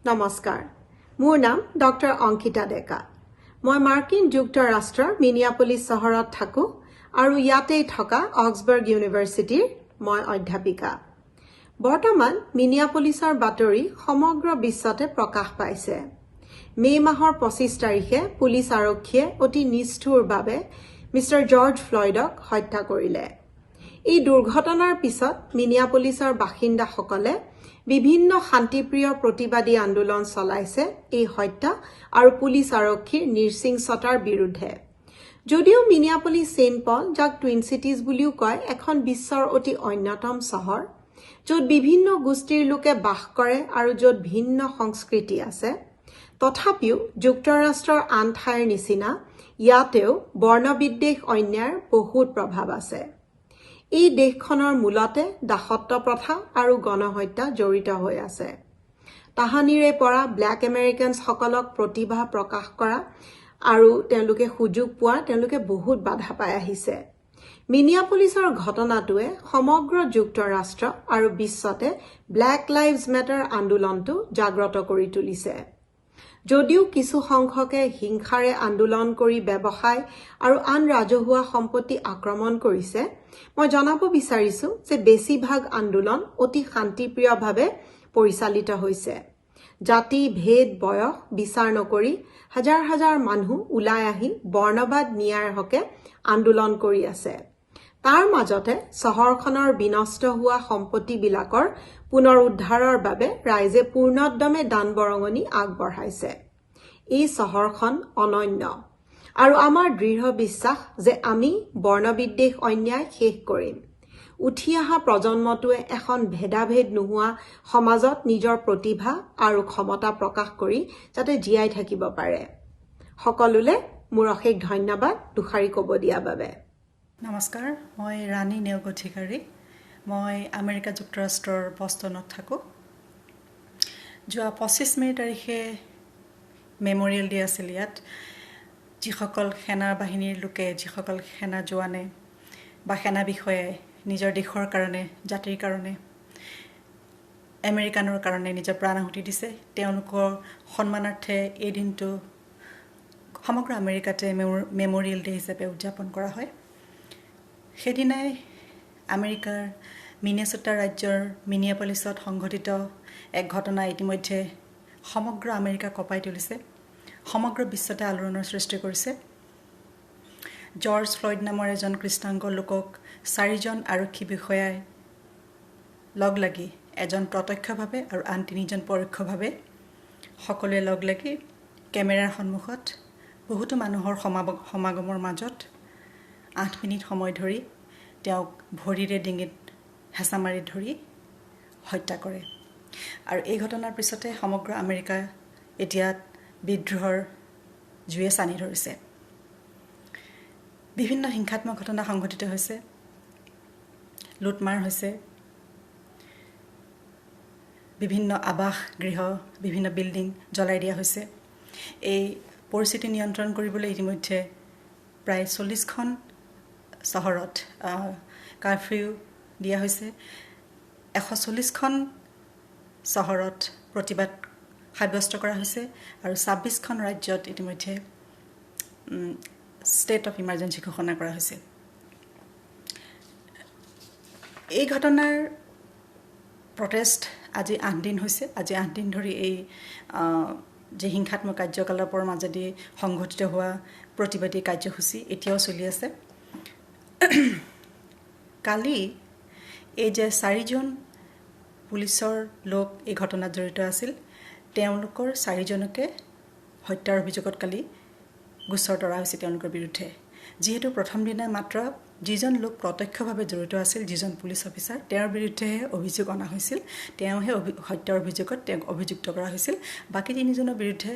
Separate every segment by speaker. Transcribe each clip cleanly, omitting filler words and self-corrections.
Speaker 1: নমস্কাৰ মোৰ নাম ডক্টৰ অংকিতা ডেকা মই মাৰ্কিন যুক্তৰাষ্ট্ৰৰ মিনিয়াপলিছ চহৰত থাকো আৰু ইয়াতেই থকা অক্সবৰ্গ ইউনিভাৰ্চিটিৰ মই অধ্যাপিকা বৰ্তমান মিনিয়াপলিছৰ বাতৰি সমগ্ৰ বিশ্বতে প্ৰকাশ পাইছে মে মাহৰ 25 তাৰিখে পুলিচ আৰক্ষীয়ে অতি নিষ্ঠুৰভাৱে মিষ্টাৰ জৰ্জ ফ্লয়ডক হত্যা কৰিলে এই দুৰ্ঘটনাৰ পিছত মিনিয়াপলিছৰ বাসিন্দাসকলে বিভিন্ন শান্তিপ্ৰিয় প্ৰতিবাদী আন্দোলন চলাইছে এই হত্যা আৰু পুলিচ আৰক্ষীৰ নিৰ্চিংসতাৰ বিৰুদ্ধে যদিও মিনিয়াপলিছ সেইণ্ট পল যাক টুইন চিটিজ বুলিও কয় এখন বিশ্বৰ অতি অন্যতম চহৰ য'ত বিভিন্ন গোষ্ঠীৰ লোকে বাস কৰে আৰু য'ত ভিন্ন সংস্কৃতি আছে তথাপিও যুক্তৰাষ্ট্ৰৰ আন ঠাইৰ নিচিনা ইয়াতেও বৰ্ণবিদ্বেষ অন্যায়ৰ বহুত প্ৰভাৱ আছে এই দেশখনৰ মূলতে দাসত্ব প্ৰথা আৰু গণহত্যা জড়িত হৈ আছে তাহানিৰে পৰা ব্ল্যাক আমেৰিকানছ সকলক প্ৰতিভা প্ৰকাশ কৰা আৰু তেওঁলোকে সুযোগ পোৱা তেওঁলোকে বহুত বাধা পাই আহিছে মিনিয়াপলিছৰ ঘটনাটোৱে সমগ্ৰ যুক্তৰাষ্ট্ৰ আৰু বিশ্বতে ব্ল্যাক লাইভছ মেটাৰ আন্দোলনটো জাগ্ৰত কৰি তুলিছে যদিও কিছু সংখ্যকে হিংসাৰে আন্দোলন কৰি ব্যৱসায় আৰু আন ৰাজহুৱা সম্পত্তি আক্ৰমণ কৰিছে মই জনাব বিচাৰিছো যে বেছিভাগ আন্দোলন অতি শান্তিপ্ৰিয়ভাৱে পৰিচালিত হৈছে জাতি ভেদ বয়স বিচাৰ নকৰি হাজাৰ হাজাৰ মানুহ ওলাই আহি বৰ্ণবাদ ন্যায়ৰ হকে আন্দোলন কৰি আছে তাৰ মাজতে চহৰখনৰ বিনষ্ট হোৱা সম্পত্তিবিলাকৰ পুনৰ উদ্ধাৰৰ বাবে ৰাইজে পূৰ্ণোদ্যমে দান বৰঙণি আগবঢ়াইছে এই চহৰখন অনন্য আৰু আমাৰ দৃঢ় বিশ্বাস যে আমি বৰ্ণবিদ্বেষ অন্যায় শেষ কৰিম উঠি অহা প্ৰজন্মটোৱে এখন ভেদাভেদ নোহোৱা সমাজত নিজৰ প্ৰতিভা আৰু ক্ষমতা প্ৰকাশ কৰি যাতে জীয়াই থাকিব পাৰে সকলোলে মোৰ অশেষ ধন্যবাদ দুখাৰী ক'ব দিয়াৰ বাবে
Speaker 2: নমস্কাৰ মই ৰাণী নেওগঠিকাৰী মই আমেৰিকা যুক্তৰাষ্ট্ৰৰ বষ্টনত থাকোঁ যোৱা 25 মে তাৰিখে মেমৰিয়েল ডে আছিল ইয়াত যিসকল সেনা বাহিনীৰ লোকে যিসকল সেনা জোৱানে বা সেনা বিষয়ে নিজৰ দেশৰ কাৰণে জাতিৰ কাৰণে আমেৰিকানৰ কাৰণে নিজৰ প্ৰাণ আহুতি দিছে তেওঁলোকৰ সন্মানাৰ্থে এই দিনটো সমগ্ৰ আমেৰিকাতে মেমৰিয়েল ডে হিচাপে উদযাপন কৰা হয় সেইদিনাই আমেৰিকাৰ মিনেছোটা ৰাজ্যৰ মিনিয়াপলিছত সংঘটিত এক ঘটনা ইতিমধ্যে সমগ্ৰ আমেৰিকা কঁপাই তুলিছে সমগ্ৰ বিশ্বতে আলোড়নৰ সৃষ্টি কৰিছে জৰ্জ ফ্লয়ড নামৰ এজন কৃষ্ণাংগ লোকক 4জন আৰক্ষী বিষয়াই লগ লাগি এজন প্ৰত্যক্ষভাৱে আৰু আন 3জন পৰোক্ষভাৱে সকলোৱে লগ লাগি কেমেৰাৰ সন্মুখত বহুতো মানুহৰ সমাগমৰ মাজত 8 মিনিট সময় ধৰি তেওঁক ভৰিৰে ডিঙিত হেঁচা মাৰি ধৰি হত্যা কৰে আৰু এই ঘটনাৰ পিছতে সমগ্ৰ আমেৰিকা এতিয়া বিদ্ৰোহৰ জুয়ে চানি ধৰিছে বিভিন্ন হিংসাত্মক ঘটনা সংঘটিত হৈছে লুটমাৰ হৈছে বিভিন্ন আবাস গৃহ বিভিন্ন বিল্ডিং জ্বলাই দিয়া হৈছে এই পৰিস্থিতি নিয়ন্ত্ৰণ কৰিবলৈ ইতিমধ্যে প্ৰায় 40খন চহৰত কাৰফিউ দিয়া হৈছে 140খন চহৰত প্ৰতিবাদ সাব্যস্ত কৰা হৈছে আৰু 26খন ৰাজ্যত ইতিমধ্যে ষ্টেট অফ ইমাৰ্জেন্সি ঘোষণা কৰা হৈছে এই ঘটনাৰ প্ৰটেষ্ট আজি 8 দিন হৈছে আজি 8 দিন ধৰি এই যে হিংসাত্মক কাৰ্যকলাপৰ মাজেদি সংঘটিত হোৱা প্ৰতিবাদী কাৰ্যসূচী এতিয়াও চলি আছে কালি এই যে 4জন পুলিচৰ লোক এই ঘটনাত জড়িত আছিল তেওঁলোকৰ 4জনকে হত্যাৰ অভিযোগত কালি গোচৰ তৰা হৈছে তেওঁলোকৰ বিৰুদ্ধে যিহেতু প্ৰথম দিনা মাত্ৰ যিজন লোক প্ৰত্যক্ষভাৱে জড়িত আছিল যিজন পুলিচ অফিচাৰ তেওঁৰ বিৰুদ্ধে অভিযোগ অনা হৈছিল তেওঁহে হত্যাৰ অভিযোগত তেওঁক অভিযুক্ত কৰা হৈছিল বাকি 3জনৰ বিৰুদ্ধে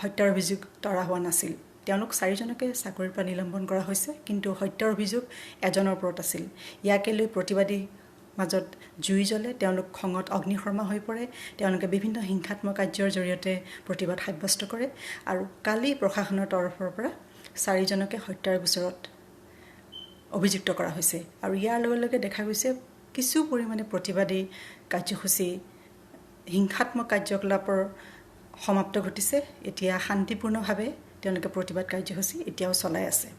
Speaker 2: হত্যাৰ অভিযোগ তৰা হোৱা নাছিল তেওঁলোক 4জনকে চাকৰিৰ পৰা নিলম্বন কৰা হৈছে কিন্তু হত্যাৰ অভিযোগ এজনৰ ওপৰত আছিল ইয়াকে লৈ প্ৰতিবাদী মাজত জুই জ্বলে তেওঁলোক খঙত অগ্নিশৰ্মা হৈ পৰে তেওঁলোকে বিভিন্ন হিংসাত্মক কাৰ্যৰ জৰিয়তে প্ৰতিবাদ সাব্যস্ত কৰে আৰু কালি প্ৰশাসনৰ তৰফৰ পৰা 4জনকে হত্যাৰ গোচৰত অভিযুক্ত কৰা হৈছে আৰু ইয়াৰ লগে লগে দেখা গৈছে কিছু পৰিমাণে প্ৰতিবাদী কাৰ্যসূচী হিংসাত্মক কাৰ্যকলাপৰ সমাপ্ত ঘটিছে এতিয়া শান্তিপূৰ্ণভাৱে তেওঁলোকে প্ৰতিবাদ কাৰ্যসূচী এতিয়াও চলাই আছে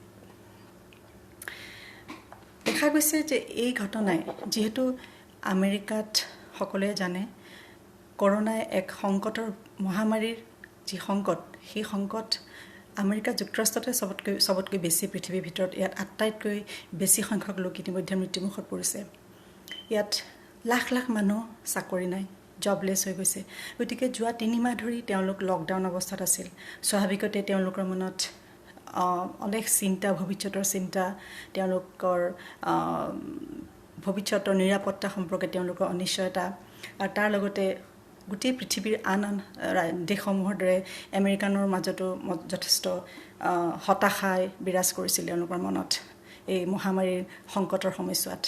Speaker 2: দেখা গৈছে যে এই ঘটনাই যেহেতু আমেৰিকাত সকলোৱে জানে কৰোনাই এক সংকটৰ মহামাৰীৰ যি সংকট সেই সংকট আমেৰিকা যুক্তৰাষ্ট্ৰতে সবতকৈ বেছি পৃথিৱীৰ ভিতৰত ইয়াত আটাইতকৈ বেছি সংখ্যক লোক ইতিমধ্যে মৃত্যুমুখত পৰিছে ইয়াত লাখ লাখ মানুহ চাকৰি নাই জবলেছ হৈ গৈছে গতিকে যোৱা 3 মাহ ধৰি তেওঁলোক লকডাউন অৱস্থাত আছিল স্বাভাৱিকতে তেওঁলোকৰ মনত অনেক চিন্তা ভৱিষ্যতৰ চিন্তা তেওঁলোকৰ ভৱিষ্যতৰ নিৰাপত্তা সম্পৰ্কে তেওঁলোকৰ অনিশ্চয়তা আৰু তাৰ লগতে গোটেই পৃথিৱীৰ আন দেশসমূহৰ দৰে আমেৰিকানৰ মাজতো যথেষ্ট হতাশাই বিৰাজ কৰিছিল তেওঁলোকৰ মনত এই মহামাৰীৰ সংকটৰ সময়ছোৱাত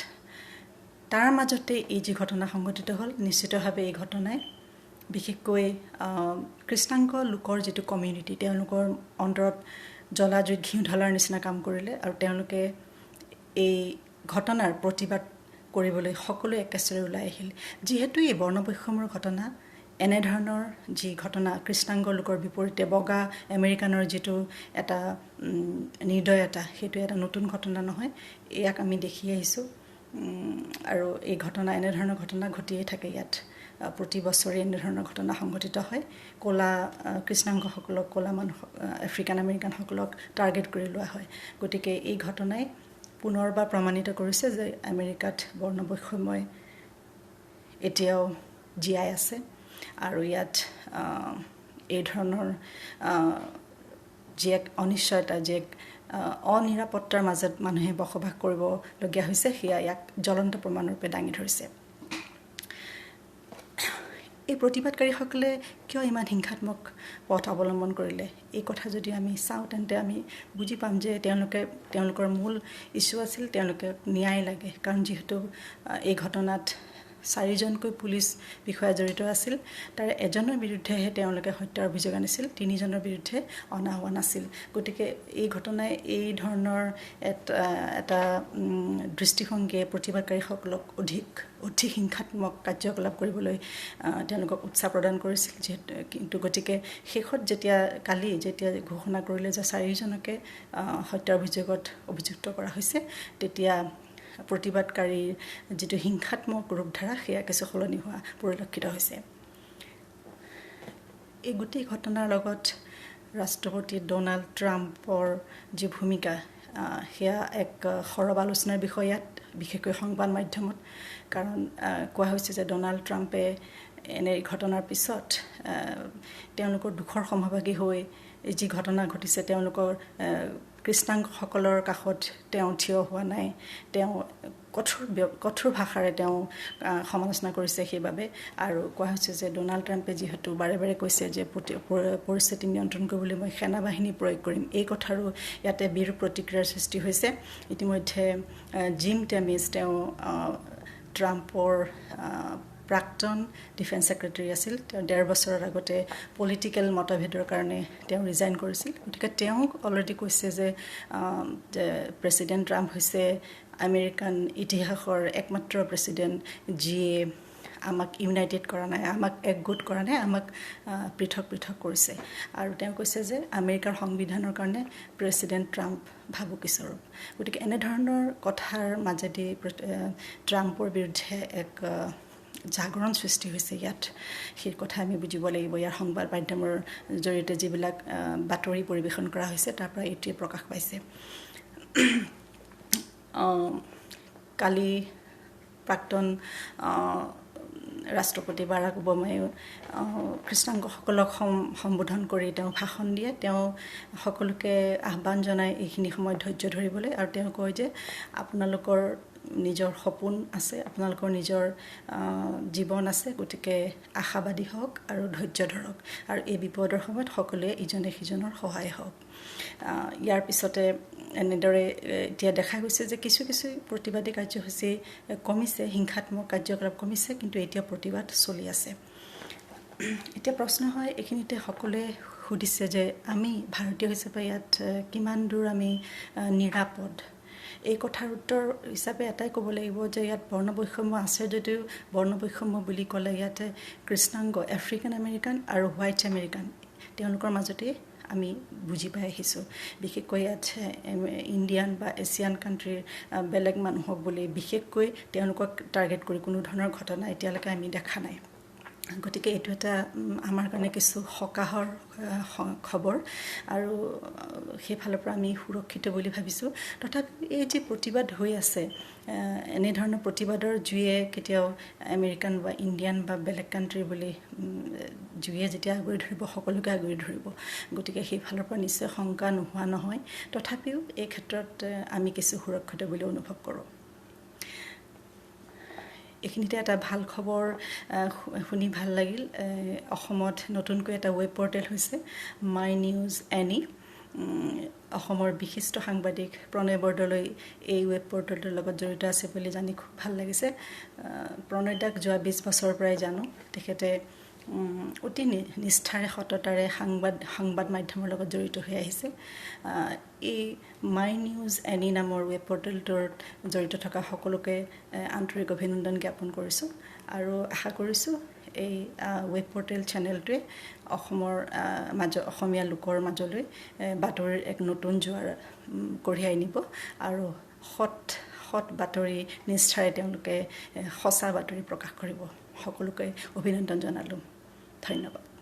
Speaker 2: তাৰ মাজতে এই যি ঘটনা সংঘটিত হ'ল নিশ্চিতভাৱে এই ঘটনাই বিশেষকৈ কৃষ্ণাংগ লোকৰ যিটো কমিউনিটি তেওঁলোকৰ অন্তৰত জ্বলা-জুইত ঘিউ ঢলাৰ নিচিনা কাম কৰিলে আৰু তেওঁলোকে এই ঘটনাৰ প্ৰতিবাদ কৰিবলৈ সকলো একেচৰে ওলাই আহিল যেহেতু এই বৰ্ণবৈষম্যৰ ঘটনা এনেধৰণৰ যি ঘটনা কৃষ্ণাংগ লোকৰ বিপৰীতে বগা আমেৰিকানৰ যিটো এটা নিৰ্দয়তা সেইটো এটা নতুন ঘটনা নহয় ইয়াক আমি দেখি আহিছোঁ আৰু এই ঘটনা এনেধৰণৰ ঘটনা ঘটিয়ে থাকে ইয়াত প্ৰতি বছৰে এনেধৰণৰ ঘটনা সংঘটিত হয় কোলা কৃষ্ণাংগসকলক কোলা মানুহ আফ্ৰিকান আমেৰিকানসকলক টাৰ্গেট কৰি লোৱা হয় গতিকে এই ঘটনাই পুনৰবাৰ প্ৰমাণিত কৰিছে যে আমেৰিকাত বৰ্ণবৈষম্যই এতিয়াও জীয়াই আছে আৰু ইয়াত এই ধৰণৰ যি এক অনিশ্চয়তা যি এক অনিৰাপত্তাৰ মাজত মানুহে বসবাস কৰিবলগীয়া হৈছে সেয়া ইয়াক জ্বলন্ত প্ৰমাণৰূপে দাঙি ধৰিছে এই প্ৰতিবাদকাৰীসকলে কিয় ইমান হিংসাত্মক পথ অৱলম্বন কৰিলে এই কথা যদি আমি চাওঁ তেন্তে আমি বুজি পাম যে তেওঁলোকৰ মূল ইছ্যু আছিল তেওঁলোকে ন্যায় লাগে কাৰণ যেহেতু এই ঘটনাত 4জনকৈ পুলিচ বিষয়া জড়িত আছিল তাৰ এজনৰ বিৰুদ্ধেহে তেওঁলোকে হত্যাৰ অভিযোগ আনিছিল 3জনৰ বিৰুদ্ধে অনা হোৱা নাছিল গতিকে এই ঘটনাই এই ধৰণৰ এটা দৃষ্টিভংগীয়ে প্ৰতিবাদকাৰীসকলক অধিক হিংসাত্মক কাৰ্যকলাপ কৰিবলৈ তেওঁলোকক উৎসাহ প্ৰদান কৰিছিল কিন্তু গতিকে শেষত যেতিয়া ঘোষণা কৰিলে যে 4জনকে হত্যাৰ অভিযোগত অভিযুক্ত কৰা হৈছে তেতিয়া প্ৰতিবাদকাৰীৰ যিটো হিংসাত্মক ৰূপধাৰা সেয়া কিছু সলনি হোৱা পৰিলক্ষিত হৈছে এই গোটেই ঘটনাৰ লগত ৰাষ্ট্ৰপতি ডোনাল্ড ট্ৰাম্পৰ যি ভূমিকা সেয়া এক সৰব আলোচনাৰ বিষয় ইয়াত বিশেষকৈ সংবাদ মাধ্যমত কাৰণ কোৱা হৈছে যে ডোনাল্ড ট্ৰাম্পে এনে ঘটনাৰ পিছত তেওঁলোকৰ দুখৰ সমভাগী হৈ যি ঘটনা ঘটিছে তেওঁলোকৰ কৃষ্ণাংগসকলৰ কাষত তেওঁ থিয় হোৱা নাই তেওঁ কঠোৰ ভাষাৰে তেওঁ সমালোচনা কৰিছে সেইবাবে আৰু কোৱা হৈছে যে ডোনাল্ড ট্ৰাম্পে যিহেতু বাৰে বাৰে কৈছে যে পৰিস্থিতি নিয়ন্ত্ৰণ কৰিবলৈ মই সেনাবাহিনী প্ৰয়োগ কৰিম এই কথাৰো ইয়াতে বিৰূপ প্ৰতিক্ৰিয়াৰ সৃষ্টি হৈছে ইতিমধ্যে জিম টেমিছ তেওঁ ট্ৰাম্পৰ প্ৰাক্তন ডিফেন্স সেক্ৰেটাৰী আছিল তেওঁ 1.5 বছৰৰ আগতে পলিটিক্যাল মতভেদৰ কাৰণে তেওঁ ৰিজাইন কৰিছিল গতিকে তেওঁ অলৰেডি কৈছে যে প্ৰেসিডেন্ট ট্ৰাম্প হৈছে আমেৰিকান ইতিহাসৰ একমাত্ৰ প্ৰেসিডেন্ট যিয়ে আমাক ইউনাইটেড কৰা নাই আমাক একগোট কৰা নাই আমাক পৃথক কৰিছে আৰু তেওঁ কৈছে যে আমেৰিকাৰ সংবিধানৰ কাৰণে প্ৰেসিডেন্ট ট্ৰাম্প ভাবুকি স্বৰূপ গতিকে এনে ধৰণৰ কথাৰ মাজেদি ট্ৰাম্পৰ বিৰুদ্ধে এক জাগৰণ সৃষ্টি হৈছে ইয়াত সেই কথা আমি বুজিব লাগিব ইয়াৰ সংবাদ মাধ্যমৰ জৰিয়তে যিবিলাক বাতৰি পৰিবেশন কৰা হৈছে তাৰ পৰা এইটোৱে প্ৰকাশ পাইছে কালি প্ৰাক্তন ৰাষ্ট্ৰপতি বাৰাক ওবামাই কৃষ্ণাংগসকলক সম্বোধন কৰি তেওঁ ভাষণ দিয়ে তেওঁ সকলোকে আহ্বান জনায় এইখিনি সময় ধৈৰ্য ধৰিবলৈ আৰু তেওঁ কয় যে আপোনালোকৰ নিজৰ সপোন আছে আপোনালোকৰ নিজৰ জীৱন আছে গতিকে আশাবাদী হওক আৰু ধৈৰ্য ধৰক আৰু এই বিপদৰ সময়ত সকলোৱে ইজনে সিজনৰ সহায় হওক ইয়াৰ পিছতে এনেদৰে এতিয়া দেখা গৈছে যে কিছু প্ৰতিবাদী কাৰ্যসূচী কমিছে হিংসাত্মক কাৰ্যকলাপ কমিছে কিন্তু এতিয়া প্ৰতিবাদ চলি আছে এতিয়া প্ৰশ্ন হয় এইখিনিতে সকলোৱে সুধিছে যে আমি ভাৰতীয় হিচাপে ইয়াত কিমান দূৰ আমি নিৰাপদ এই কথাৰ উত্তৰ হিচাপে এটাই ক'ব লাগিব যে ইয়াত বৰ্ণবৈষম্য আছে যদিও বৰ্ণবৈষম্য বুলি ক'লে ইয়াতে কৃষ্ণাংগ আফ্ৰিকান আমেৰিকান আৰু হোৱাইট আমেৰিকান তেওঁলোকৰ মাজতে আমি বুজি পাই আহিছোঁ বিশেষকৈ ইয়াত ইণ্ডিয়ান বা এছিয়ান কাণ্ট্ৰিৰ বেলেগ মানুহক বুলি বিশেষকৈ তেওঁলোকক টাৰ্গেট কৰি কোনো ধৰণৰ ঘটনা এতিয়ালৈকে আমি দেখা নাই গতিকে এইটো এটা আমাৰ কাৰণে কিছু সকাহৰ খবৰ আৰু সেইফালৰ পৰা আমি সুৰক্ষিত বুলি ভাবিছোঁ তথাপি এই যে প্ৰতিবাদ হৈ আছে এনেধৰণৰ প্ৰতিবাদৰ জুয়ে কেতিয়াও আমেৰিকান বা ইণ্ডিয়ান বা বেলেগ কাণ্ট্ৰি বুলি জুয়ে যেতিয়া আগুৰি ধৰিব সকলোকে আগুৰি ধৰিব গতিকে সেইফালৰ পৰা নিশ্চয় শংকা নোহোৱা নহয় তথাপিও এই ক্ষেত্ৰত আমি কিছু সুৰক্ষিত বুলি অনুভৱ কৰোঁ এইখিনিতে এটা ভাল খবৰ শুনি ভাল লাগিল অসমত নতুনকৈ এটা ৱেব পৰ্টেল হৈছে মাই নিউজ এনি অসমৰ বিশিষ্ট সাংবাদিক প্ৰণয় বৰদলৈ এই ৱেব পৰ্টেলটোৰ লগত জড়িত আছে বুলি জানি খুব ভাল লাগিছে প্ৰণয়দাক যোৱা 20 বছৰৰ পৰাই জানো তেখেতে অতি নিষ্ঠাৰে সততাৰে সংবাদ মাধ্যমৰ লগত জড়িত হৈ আহিছে এই মাই নিউজ এনি নামৰ ৱেব পৰ্টেলটোত জড়িত থকা সকলোকে আন্তৰিক অভিনন্দন জ্ঞাপন কৰিছোঁ আৰু আশা কৰিছোঁ এই ৱেব পৰ্টেল চেনেলটোৱে অসমৰ অসমীয়া লোকৰ মাজলৈ বাতৰিৰ এক নতুন জোৱাৰ কঢ়িয়াই নিব আৰু সৎ বাতৰি নিষ্ঠাৰে তেওঁলোকে সঁচা বাতৰি প্ৰকাশ কৰিব সকলোকে অভিনন্দন জনালোঁ ধন্যবাদ